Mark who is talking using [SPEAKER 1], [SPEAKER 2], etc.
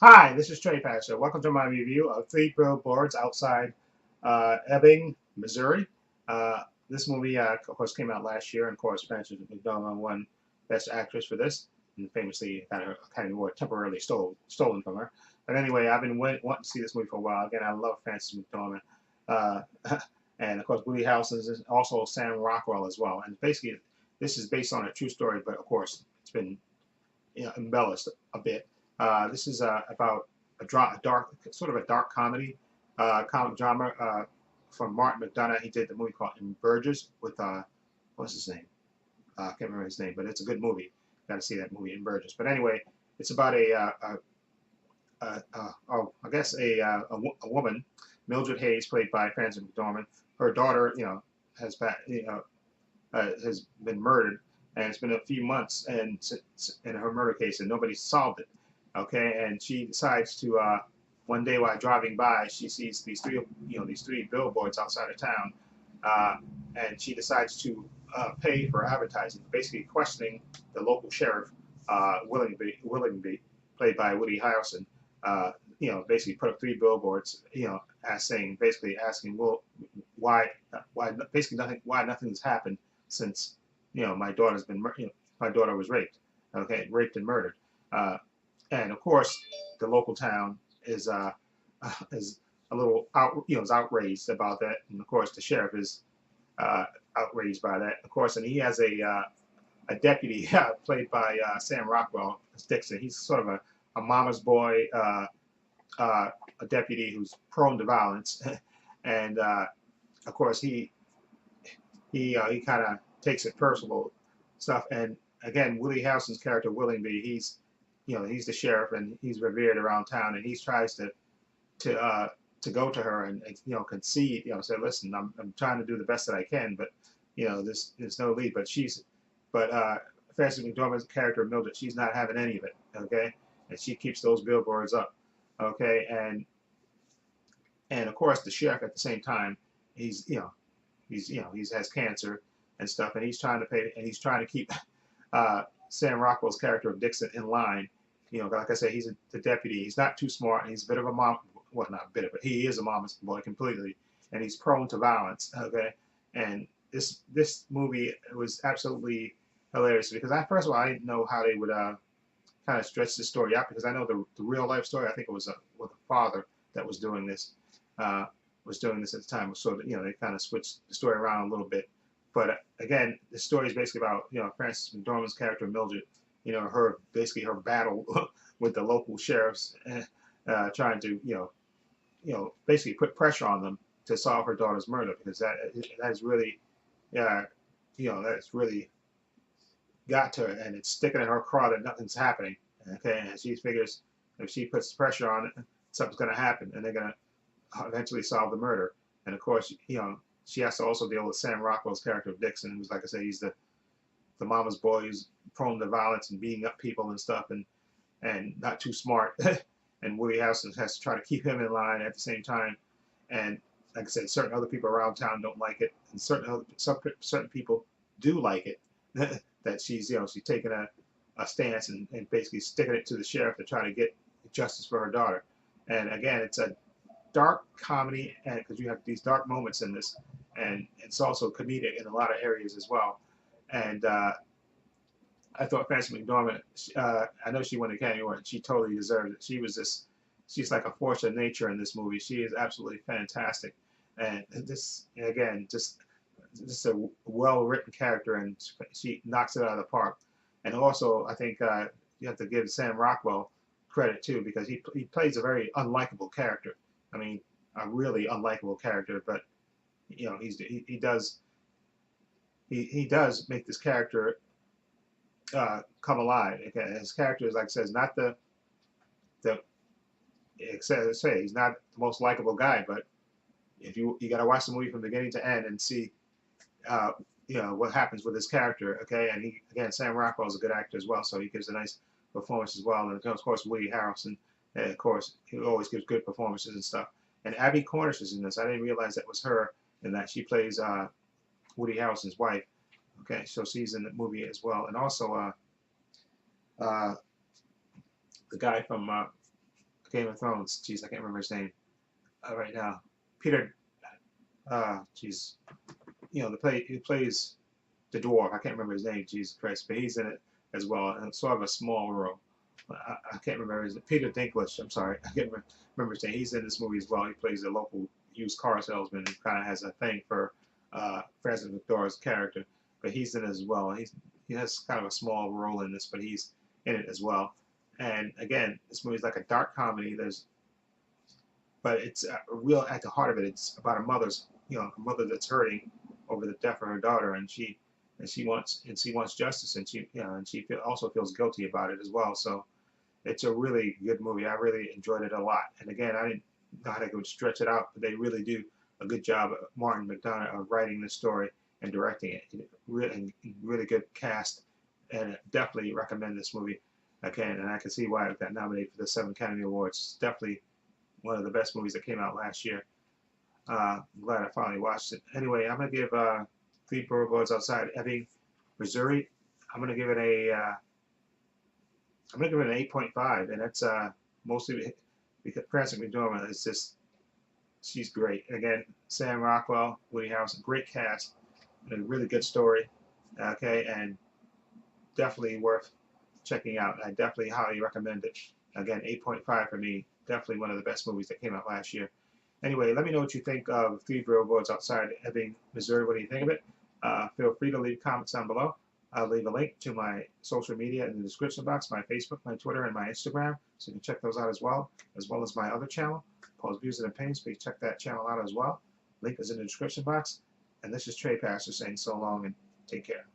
[SPEAKER 1] Hi, this is Trey Pastor. Welcome to my review of Three Billboards Outside Ebbing, Missouri. This movie, of course, came out last year, and of course, Frances McDormand won Best Actress for this, and famously got her Academy Award temporarily stolen from her. But anyway, I've been wanting to see this movie for a while. Again, I love Frances McDormand, uh, and of course, Woody Harrelson is also Sam Rockwell as well. And basically, this is based on a true story, but of course, it's been embellished a bit. This is about a dark, sort of a dark comedy, comic drama from Martin McDonough. He did the movie called In Burgess with what's his name? I can't remember his name, but it's a good movie. Got to see that movie In Burgess. But anyway, it's about oh, I guess a woman, Mildred Hayes, played by Frances McDormand. Her daughter, has been murdered, and it's been a few months and in her murder case, and nobody solved it. Okay, and she decides to one day while driving by, she sees these three billboards outside of town, uh, and she decides to pay for advertising, basically questioning the local sheriff, Willingby, played by Woody Harrelson. Basically put up three billboards, as saying, basically asking, well, basically why nothing's happened since my daughter's been my daughter was raped, okay, raped and murdered, and of course the local town is a little is outraged about that, and of course the sheriff is uh, outraged by that, of course, and he has a deputy played by Sam Rockwell as Dixon. He's sort of a mama's boy, uh, a deputy who's prone to violence, and of course he kind of takes it personal stuff. And again, Willie Harrelson's character Willingby, he's the sheriff and he's revered around town, and he tries to uh, to go to her and concede, say, listen, I'm trying to do the best that I can, but there's no lead. But Frances McDormand's character Mildred, she's not having any of it, okay, and she keeps those billboards up, okay, and of course the sheriff at the same time, he's he's has cancer and stuff, and he's trying to pay, and he's trying to keep Sam Rockwell's character of Dixon in line. Like I said, he's the deputy. He's not too smart, and he's a bit of a mom. Well, not a bit of it. He is a mama's boy completely, and he's prone to violence. Okay, and this movie was absolutely hilarious because first of all I didn't know how they would kind of stretch the story out, because I know the real life story. I think it was with a father that uh, was doing this at the time. So that, they kind of switched the story around a little bit. But again, the story is basically about Frances McDormand's character Mildred. Her basically her battle with the local sheriffs, trying to basically put pressure on them to solve her daughter's murder, because that is really that's really got to her, and it's sticking in her craw that nothing's happening. Okay, and she figures if she puts pressure on it, something's going to happen, and they're going to eventually solve the murder. And of course, she has to also deal with Sam Rockwell's character of Dixon, who's, like I say, he's the mama's boy who's prone to violence and beating up people and stuff, and not too smart. And Woody Harrelson has to try to keep him in line at the same time. And like I said, certain other people around town don't like it, and certain people do like it. That she's taking a stance and basically sticking it to the sheriff to try to get justice for her daughter. And again, it's a dark comedy, and because you have these dark moments in this, and it's also comedic in a lot of areas as well. And I thought Frances McDormand, I know she won the Academy Award. She totally deserved it. She's like a force of nature in this movie. She is absolutely fantastic, and this again, just a well written character, and she knocks it out of the park. And also, I think you have to give Sam Rockwell credit too, because he plays a very unlikable character. I mean, a really unlikable character, but he does make this character come alive. Okay? His character is, like I said, is not the say he's not the most likable guy, but if you got to watch the movie from beginning to end and see uh, what happens with his character. Okay, and he again, Sam Rockwell is a good actor as well, so he gives a nice performance as well. And of course Woody Harrelson, and of course he always gives good performances and stuff. And Abby Cornish is in this. I didn't realize that was her, and that she plays Woody Harrelson's wife. Okay, so she's in the movie as well, and also uh, the guy from Game of Thrones. Jeez, I can't remember his name right now. Peter. Jeez. You know, he plays the dwarf. I can't remember his name. Jesus Christ, but he's in it as well, and sort of a small role. I can't remember his name. Peter Dinklage. I'm sorry, I can't remember his name. He's in this movie as well. He plays a local used car salesman and kind of has a thing for Francis McDormand's character, but he's in it as well. He has kind of a small role in this, but he's in it as well. And again, this movie is like a dark comedy. But it's real at the heart of it. It's about a mother that's hurting over the death of her daughter, and she wants justice, and she also feels guilty about it as well. So it's a really good movie. I really enjoyed it a lot. And again, I didn't know how to stretch it out, but they really do a good job, Martin McDonagh, of writing the story and directing it. Really good cast, and definitely recommend this movie. Again, and I can see why it got nominated for the 7 Academy Awards. It's definitely one of the best movies that came out last year. I'm glad I finally watched it. Anyway, I'm gonna give Three Billboards Outside Ebbing, Missouri. I'm gonna give it an 8.5, and that's mostly because Frances McDormand is she's great. And again, Sam Rockwell, Woody Harrelson, great cast, and a really good story. Okay, and definitely worth checking out. I definitely highly recommend it. Again, 8.5 for me. Definitely one of the best movies that came out last year. Anyway, let me know what you think of Three Billboards Outside Ebbing, Missouri. What do you think of it? Feel free to leave comments down below. I'll leave a link to my social media in the description box, my Facebook, my Twitter, and my Instagram, so you can check those out as well as my other channel, Paul's Views and Opinions. Please check that channel out as well. Link is in the description box. And this is Trey Pastor saying so long and take care.